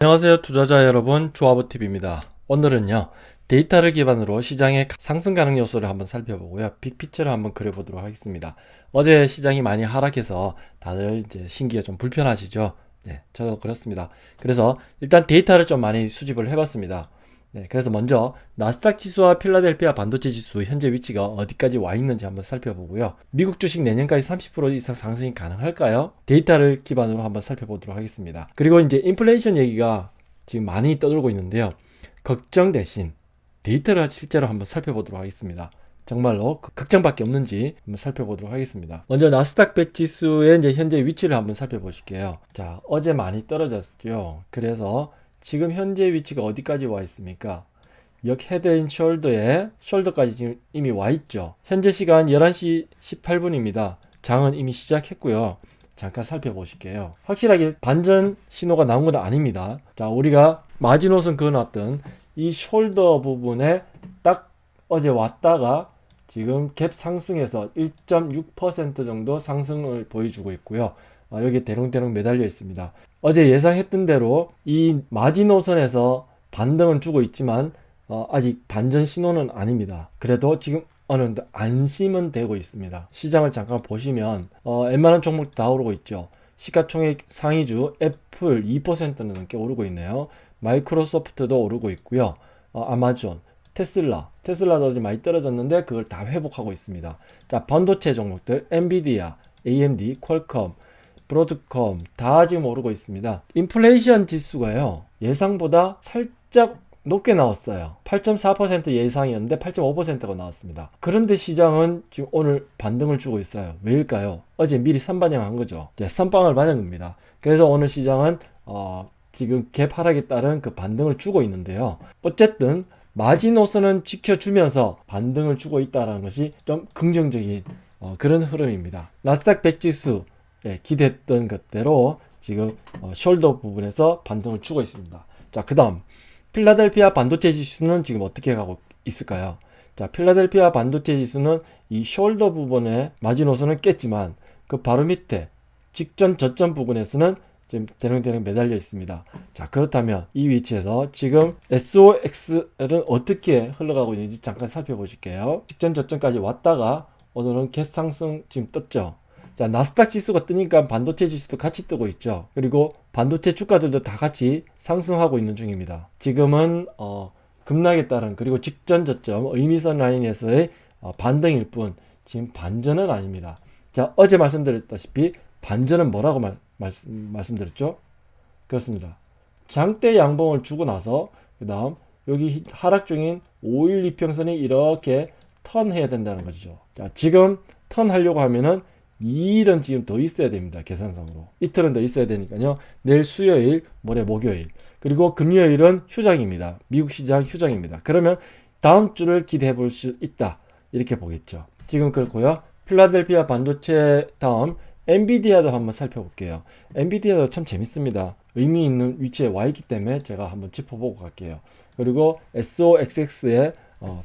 안녕하세요 투자자 여러분, 조합원TV입니다. 오늘은요 데이터를 기반으로 시장의 상승 가능 요소를 한번 살펴보고요, 빅피처를 한번 그려보도록 하겠습니다. 어제 시장이 많이 하락해서 다들 이제 신기가 좀 불편하시죠? 네, 저도 그렇습니다. 그래서 일단 데이터를 좀 많이 수집을 해봤습니다. 네, 그래서 먼저 나스닥 지수와 필라델피아 반도체 지수 현재 위치가 어디까지 와 있는지 한번 살펴보고요. 미국 주식 내년까지 30% 이상 상승이 가능할까요? 데이터를 기반으로 한번 살펴보도록 하겠습니다. 그리고 이제 인플레이션 얘기가 지금 많이 떠돌고 있는데요. 걱정 대신 데이터를 실제로 한번 살펴보도록 하겠습니다. 정말로 걱정밖에 없는지 한번 살펴보도록 하겠습니다. 먼저 나스닥 100 지수의 이제 현재 위치를 한번 살펴보실게요. 자, 어제 많이 떨어졌죠. 그래서 지금 현재 위치가 어디까지 와 있습니까? 역 헤드 앤 숄더에 숄더까지 지금 이미 와 있죠. 현재 시간 11시 18분입니다. 장은 이미 시작했고요. 잠깐 살펴보실게요. 확실하게 반전 신호가 나온 건 아닙니다. 자, 우리가 마지노선 그어놨던 이 숄더 부분에 딱 어제 왔다가 지금 갭 상승해서 1.6% 정도 상승을 보여주고 있고요. 여기 대롱대롱 매달려 있습니다. 어제 예상했던 대로 이 마지노선에서 반등은 주고 있지만 아직 반전 신호는 아닙니다. 그래도 지금 어느 정도 안심은 되고 있습니다. 시장을 잠깐 보시면 웬만한 종목 다 오르고 있죠. 시가총액 상위주 애플 2%는 넘게 오르고 있네요. 마이크로소프트도 오르고 있고요. 아마존, 테슬라도 좀 많이 떨어졌는데 그걸 다 회복하고 있습니다. 자, 반도체 종목들 엔비디아, AMD, 퀄컴, 브로드컴 다 지금 오르고 있습니다. 인플레이션 지수가요 예상보다 살짝 높게 나왔어요. 8.4% 예상이었는데 8.5%가 나왔습니다. 그런데 시장은 지금 오늘 반등을 주고 있어요. 왜일까요? 어제 미리 선반영한 거죠. 이제 선빵을 맞은 겁니다. 그래서 오늘 시장은 지금 갭 하락에 따른 그 반등을 주고 있는데요. 어쨌든 마지노선은 지켜주면서 반등을 주고 있다는 것이 좀 긍정적인 그런 흐름입니다. 나스닥 100 지수 기대했던 것대로 지금 숄더 부분에서 반등을 주고 있습니다. 자, 그 다음 필라델피아 반도체 지수는 지금 어떻게 가고 있을까요? 자, 필라델피아 반도체 지수는 이 숄더 부분에 마지노선은 깼지만 그 바로 밑에 직전 저점 부분에서는 지금 대롱대롱 매달려 있습니다. 자, 그렇다면 이 위치에서 지금 SOX는 어떻게 흘러가고 있는지 잠깐 살펴보실게요. 직전 저점까지 왔다가 오늘은 갭 상승 지금 떴죠. 자, 나스닥 지수가 뜨니까 반도체 지수도 같이 뜨고 있죠. 그리고 반도체 주가들도 다 같이 상승하고 있는 중입니다. 지금은 급락에 따른 그리고 직전 저점 의미선 라인에서의 반등일 뿐 지금 반전은 아닙니다. 자, 어제 말씀드렸다시피 반전은 뭐라고 말씀드렸죠? 그렇습니다. 장대 양봉을 주고 나서 그 다음 여기 하락 중인 5일 이평선이 이렇게 턴해야 된다는 거죠. 자, 지금 턴하려고 하면은 2일은 지금 더 있어야 됩니다. 계산상으로. 이틀은 더 있어야 되니까요. 내일 수요일, 모레 목요일. 그리고 금요일은 휴장입니다. 미국 시장 휴장입니다. 그러면 다음 주를 기대해 볼 수 있다. 이렇게 보겠죠. 지금 그렇고요. 필라델피아 반도체 다음 엔비디아도 한번 살펴볼게요. 엔비디아도 참 재밌습니다. 의미 있는 위치에 와 있기 때문에 제가 한번 짚어보고 갈게요. 그리고 SOXX의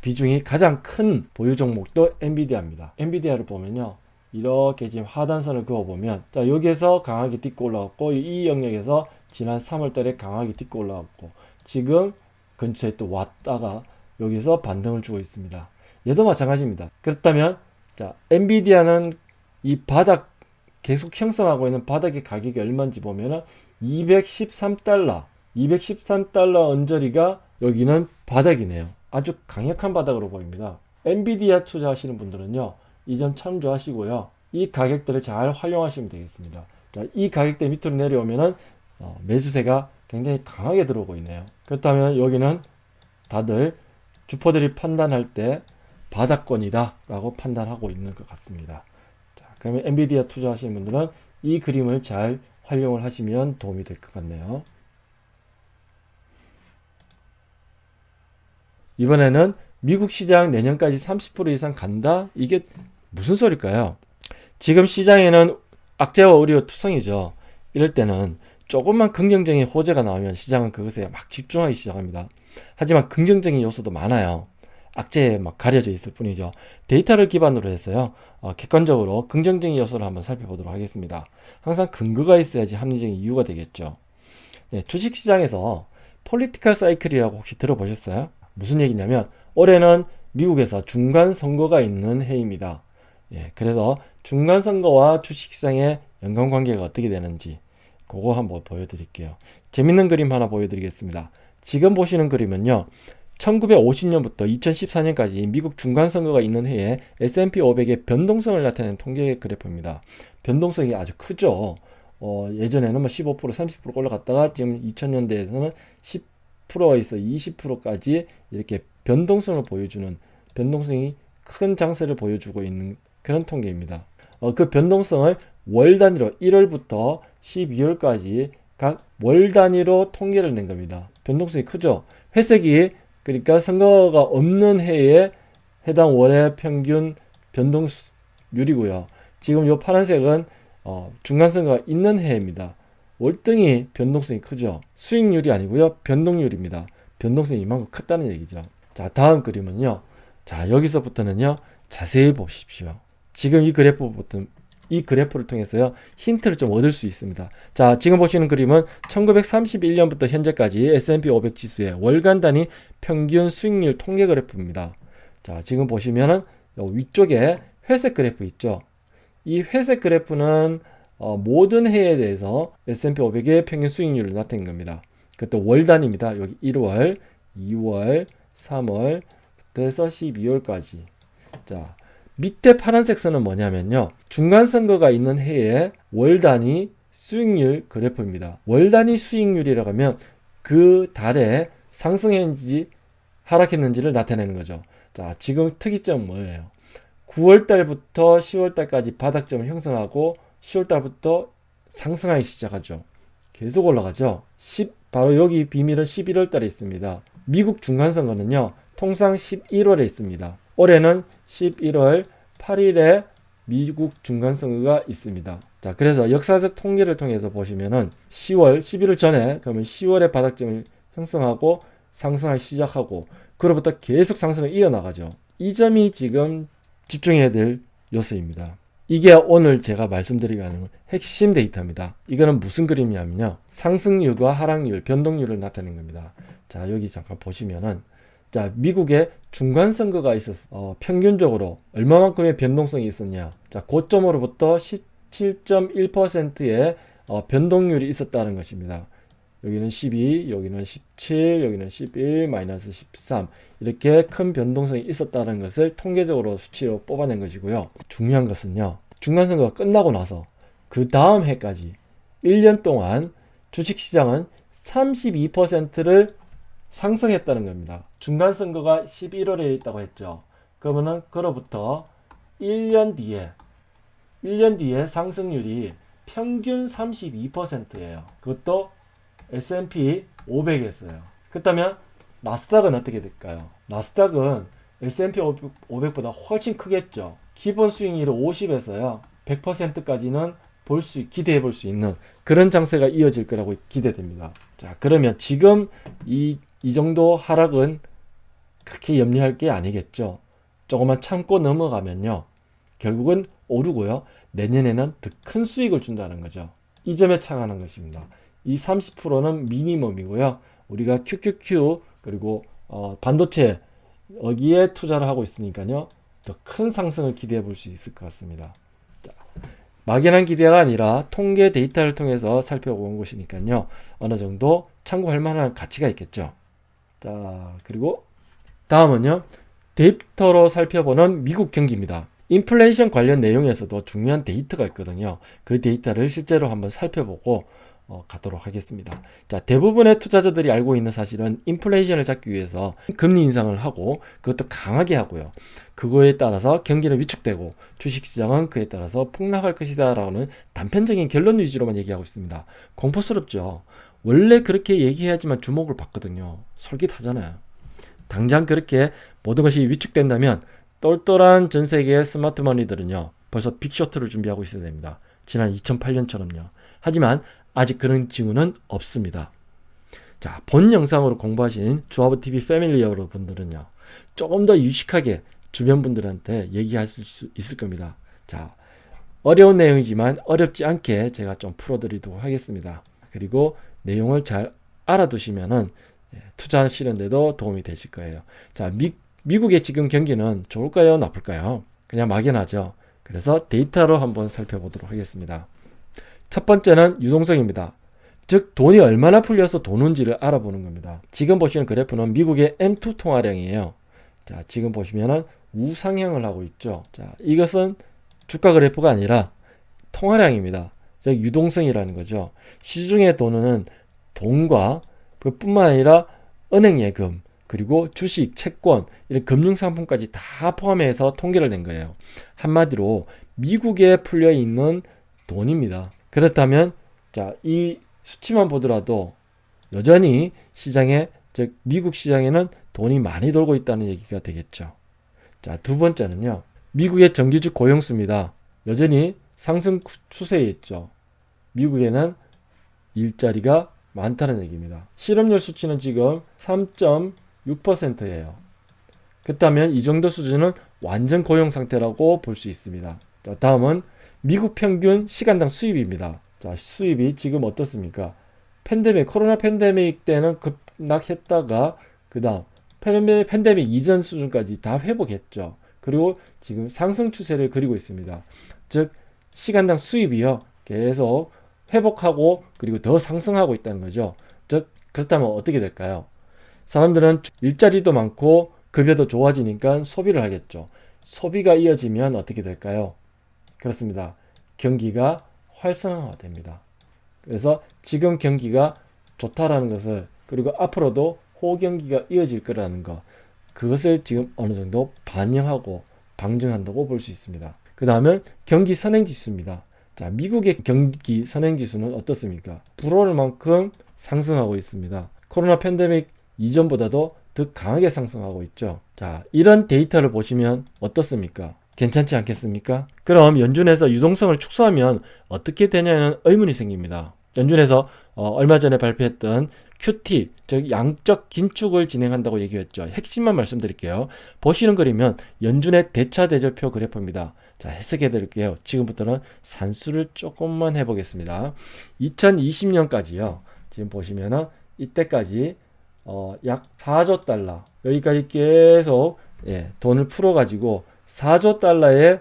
비중이 가장 큰 보유 종목도 엔비디아입니다. 엔비디아를 보면요. 이렇게 지금 하단선을 그어보면 자, 여기에서 강하게 딛고 올라갔고 이 영역에서 지난 3월달에 강하게 딛고 올라갔고 지금 근처에 또 왔다가 여기서 반등을 주고 있습니다. 얘도 마찬가지입니다. 그렇다면 자, 엔비디아는 이 바닥 계속 형성하고 있는 바닥의 가격이 얼마인지 보면은 213달러 213달러 언저리가 여기는 바닥이네요. 아주 강력한 바닥으로 보입니다. 엔비디아 투자하시는 분들은요 이 점 참조하시고요. 이 가격대를 잘 활용하시면 되겠습니다. 자, 이 가격대 밑으로 내려오면은 매수세가 굉장히 강하게 들어오고 있네요. 그렇다면 여기는 다들 주포들이 판단할 때 바닥권이다 라고 판단하고 있는 것 같습니다. 자, 그러면 엔비디아 투자하시는 분들은 이 그림을 잘 활용을 하시면 도움이 될 것 같네요. 이번에는 미국 시장 내년까지 30% 이상 간다? 이게 무슨 소릴까요? 지금 시장에는 악재와 우려 투성이죠. 이럴 때는 조금만 긍정적인 호재가 나오면 시장은 그것에 막 집중하기 시작합니다. 하지만 긍정적인 요소도 많아요. 악재에 막 가려져 있을 뿐이죠. 데이터를 기반으로 해서요. 객관적으로 긍정적인 요소를 한번 살펴보도록 하겠습니다. 항상 근거가 있어야지 합리적인 이유가 되겠죠. 네, 주식시장에서 폴리티컬 사이클이라고 혹시 들어보셨어요? 무슨 얘기냐면 올해는 미국에서 중간선거가 있는 해입니다. 예, 그래서 중간선거와 주식시장의 연관관계가 어떻게 되는지 그거 한번 보여드릴게요. 재밌는 그림 하나 보여드리겠습니다. 지금 보시는 그림은요. 1950년부터 2014년까지 미국 중간선거가 있는 해에 S&P 500의 변동성을 나타내는 통계 그래프입니다. 변동성이 아주 크죠. 예전에는 뭐 15%, 30% 올라갔다가 지금 2000년대에서는 10%에서 20%까지 이렇게 변동성을 보여주는 변동성이 큰 장세를 보여주고 있는 그런 통계입니다. 그 변동성을 월 단위로 1월부터 12월까지 각 월 단위로 통계를 낸 겁니다. 변동성이 크죠. 회색이 그러니까 선거가 없는 해에 해당 월의 평균 변동률이고요. 지금 이 파란색은 중간선거가 있는 해입니다. 월등히 변동성이 크죠. 수익률이 아니고요. 변동률입니다. 변동성이 이만큼 컸다는 얘기죠. 자, 다음 그림은요. 자, 여기서부터는요. 자세히 보십시오. 지금 이 그래프를 통해서요. 힌트를 좀 얻을 수 있습니다. 자, 지금 보시는 그림은 1931년부터 현재까지 S&P 500 지수의 월간 단위 평균 수익률 통계 그래프입니다. 자, 지금 보시면은 위쪽에 회색 그래프 있죠. 이 회색 그래프는 모든 해에 대해서 S&P 500의 평균 수익률을 나타낸 겁니다. 그것도 월 단위입니다. 여기 1월, 2월, 3월, 그래서 12월까지. 자, 밑에 파란색 선은 뭐냐면요. 중간선거가 있는 해에 월 단위 수익률 그래프입니다. 월 단위 수익률이라고 하면 그 달에 상승했는지 하락했는지를 나타내는 거죠. 자, 지금 특이점은 뭐예요? 9월달부터 10월달까지 바닥점을 형성하고 10월달부터 상승하기 시작하죠. 계속 올라가죠. 바로 여기 비밀은 11월달에 있습니다. 미국 중간선거는요. 통상 11월에 있습니다. 올해는 11월 8일에 미국 중간선거가 있습니다. 자, 그래서 역사적 통계를 통해서 보시면은 11월 전에 그러면 10월에 바닥점을 형성하고 상승하기 시작하고 그로부터 계속 상승을 이어나가죠. 이 점이 지금 집중해야 될 요소입니다. 이게 오늘 제가 말씀드리고 하는 핵심 데이터입니다. 이거는 무슨 그림이냐면요. 상승률과 하락률, 변동률을 나타낸 겁니다. 자, 여기 잠깐 보시면은 자, 미국에 중간선거가 있었어. 평균적으로 얼마만큼의 변동성이 있었냐. 자, 고점으로부터 17.1%의 변동률이 있었다는 것입니다. 여기는 12, 여기는 17, 여기는 11, 마이너스 13 이렇게 큰 변동성이 있었다는 것을 통계적으로 수치로 뽑아낸 것이고요. 중요한 것은요. 중간선거가 끝나고 나서 그 다음 해까지 1년 동안 주식시장은 32%를 상승했다는 겁니다. 중간선거가 11월에 있다고 했죠. 그러면은 그로부터 1년 뒤에 상승률이 평균 32%예요. 그것도 S&P 500이었어요. 그렇다면 나스닥은 어떻게 될까요? 나스닥은 S&P 500보다 훨씬 크겠죠. 기본 수익률이 50에서요. 100%까지는 기대해 볼 수 있는 그런 장세가 이어질 거라고 기대됩니다. 자, 그러면 지금 이 정도 하락은 크게 염려할 게 아니겠죠. 조금만 참고 넘어가면요. 결국은 오르고요. 내년에는 더 큰 수익을 준다는 거죠. 이 점에 착안한 것입니다. 이 30%는 미니멈이고요. 우리가 QQQ 그리고 반도체 여기에 투자를 하고 있으니까요. 더 큰 상승을 기대해 볼 수 있을 것 같습니다. 자, 막연한 기대가 아니라 통계 데이터를 통해서 살펴본 것이니까요. 어느 정도 참고할 만한 가치가 있겠죠. 자, 그리고 다음은요. 데이터로 살펴보는 미국 경기입니다. 인플레이션 관련 내용에서도 중요한 데이터가 있거든요. 그 데이터를 실제로 한번 살펴보고 가도록 하겠습니다. 자, 대부분의 투자자들이 알고 있는 사실은 인플레이션을 잡기 위해서 금리 인상을 하고 그것도 강하게 하고요. 그거에 따라서 경기는 위축되고 주식시장은 그에 따라서 폭락할 것이다 라는 단편적인 결론 위주로만 얘기하고 있습니다. 공포스럽죠. 원래 그렇게 얘기해야지만 주목을 받거든요. 솔깃하잖아요. 당장 그렇게 모든 것이 위축된다면 똘똘한 전 세계의 스마트머니들은요. 벌써 빅쇼트를 준비하고 있어야 됩니다. 지난 2008년처럼요. 하지만 아직 그런 징후는 없습니다. 자, 본 영상으로 공부하신 주하브TV 패밀리 여러분들은요. 조금 더 유식하게 주변 분들한테 얘기할 수 있을 겁니다. 자, 어려운 내용이지만 어렵지 않게 제가 좀 풀어드리도록 하겠습니다. 그리고 내용을 잘 알아두시면은 투자하시는 데도 도움이 되실 거예요. 자, 미국의 지금 경기는 좋을까요? 나쁠까요? 그냥 막연하죠. 그래서 데이터로 한번 살펴보도록 하겠습니다. 첫 번째는 유동성입니다. 즉 돈이 얼마나 풀려서 도는지를 알아보는 겁니다. 지금 보시는 그래프는 미국의 M2 통화량이에요. 자, 지금 보시면은 우상향을 하고 있죠. 자, 이것은 주가 그래프가 아니라 통화량입니다. 즉 유동성이라는 거죠. 시중에 도는 돈과 그뿐만 아니라 은행 예금, 그리고 주식, 채권, 이런 금융상품까지 다 포함해서 통계를 낸 거예요. 한마디로 미국에 풀려 있는 돈입니다. 그렇다면 자, 이 수치만 보더라도 여전히 시장에, 즉 미국 시장에는 돈이 많이 돌고 있다는 얘기가 되겠죠. 자, 두 번째는요. 미국의 정규직 고용수입니다. 여전히 상승 추세에 있죠. 미국에는 일자리가 많다는 얘기입니다. 실업률 수치는 지금 3.6%예요. 그렇다면 이 정도 수준은 완전 고용 상태라고 볼 수 있습니다. 자, 다음은 미국 평균 시간당 수입입니다. 자, 수입이 지금 어떻습니까? 코로나 팬데믹 때는 급락했다가 그 다음 팬데믹 이전 수준까지 다 회복했죠. 그리고 지금 상승 추세를 그리고 있습니다. 즉 시간당 수입이요 계속 회복하고 그리고 더 상승하고 있다는 거죠. 즉 그렇다면 어떻게 될까요? 사람들은 일자리도 많고 급여도 좋아지니까 소비를 하겠죠. 소비가 이어지면 어떻게 될까요? 그렇습니다. 경기가 활성화됩니다. 그래서 지금 경기가 좋다라는 것을, 그리고 앞으로도 호경기가 이어질 거라는 것, 그것을 지금 어느 정도 반영하고 방증한다고 볼 수 있습니다. 그 다음은 경기 선행지수입니다. 자, 미국의 경기 선행지수는 어떻습니까? 불오를만큼 상승하고 있습니다. 코로나 팬데믹 이전보다도 더 강하게 상승하고 있죠. 자, 이런 데이터를 보시면 어떻습니까? 괜찮지 않겠습니까? 그럼 연준에서 유동성을 축소하면 어떻게 되냐는 의문이 생깁니다. 연준에서 얼마 전에 발표했던 QT, 즉 양적 긴축을 진행한다고 얘기했죠. 핵심만 말씀드릴게요. 보시는 그림은 연준의 대차대조표 그래프입니다. 자, 해석해 드릴게요. 지금부터는 산수를 조금만 해보겠습니다. 2020년까지요. 지금 보시면은 이때까지 약 4조 달러, 여기까지 계속 돈을 풀어가지고 4조 달러의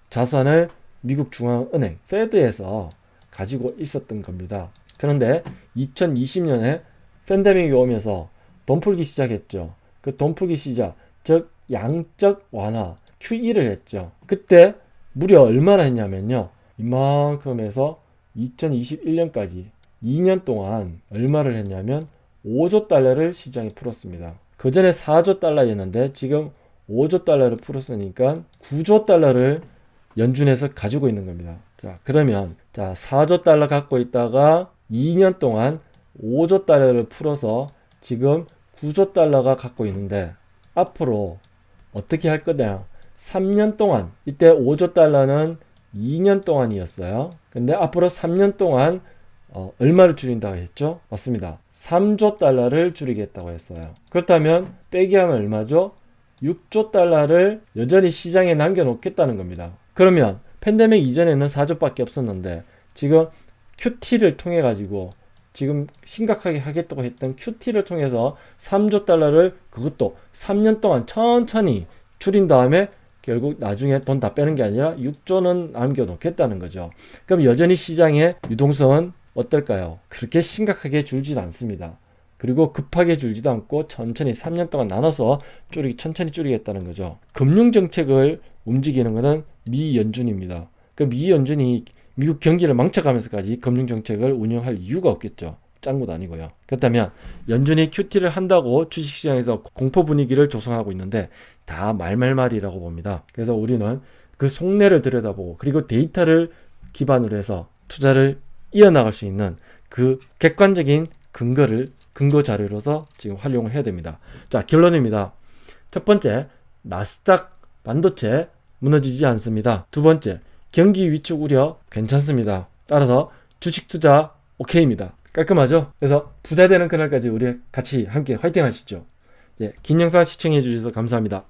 자산을 미국 중앙은행 페드에서 가지고 있었던 겁니다. 그런데 2020년에 팬데믹이 오면서 돈 풀기 시작했죠. 그 돈 풀기 시작, 즉 양적 완화 QE를 했죠. 그때 무려 얼마나 했냐면요. 이만큼 해서 2021년까지 2년 동안 얼마를 했냐면 5조 달러를 시장에 풀었습니다. 그 전에 4조 달러였는데 지금 5조 달러를 풀었으니까 9조 달러를 연준에서 가지고 있는 겁니다. 자, 그러면 4조 달러 갖고 있다가 2년 동안 5조 달러를 풀어서 지금 9조 달러가 갖고 있는데 앞으로 어떻게 할 거냐? 3년 동안, 이때 5조 달러는 2년 동안이었어요. 근데 앞으로 3년 동안 얼마를 줄인다고 했죠? 맞습니다. 3조 달러를 줄이겠다고 했어요. 그렇다면 빼기 하면 얼마죠? 6조 달러를 여전히 시장에 남겨놓겠다는 겁니다. 그러면 팬데믹 이전에는 4조밖에 없었는데 지금 QT를 통해 가지고 지금 심각하게 하겠다고 했던 QT를 통해서 3조 달러를 그것도 3년 동안 천천히 줄인 다음에 결국 나중에 돈 다 빼는 게 아니라 6조는 남겨놓겠다는 거죠. 그럼 여전히 시장의 유동성은 어떨까요? 그렇게 심각하게 줄지도 않습니다. 그리고 급하게 줄지도 않고 천천히 3년 동안 나눠서 천천히 줄이겠다는 거죠. 금융정책을 움직이는 것은 미 연준입니다. 그 미 연준이 미국 경기를 망쳐가면서까지 금융정책을 운영할 이유가 없겠죠. 짠 것도 아니고요. 그렇다면 연준이 QT를 한다고 주식시장에서 공포 분위기를 조성하고 있는데 다 말말말이라고 봅니다. 그래서 우리는 그 속내를 들여다보고 그리고 데이터를 기반으로 해서 투자를 이어나갈 수 있는 그 객관적인 근거 자료로서 지금 활용을 해야 됩니다. 자, 결론입니다. 첫 번째, 나스닥 반도체 무너지지 않습니다. 두 번째, 경기 위축 우려 괜찮습니다. 따라서 주식 투자 오케이입니다. 깔끔하죠? 그래서 부자 되는 그날까지 우리 같이 함께 화이팅 하시죠. 긴 영상 시청해 주셔서 감사합니다.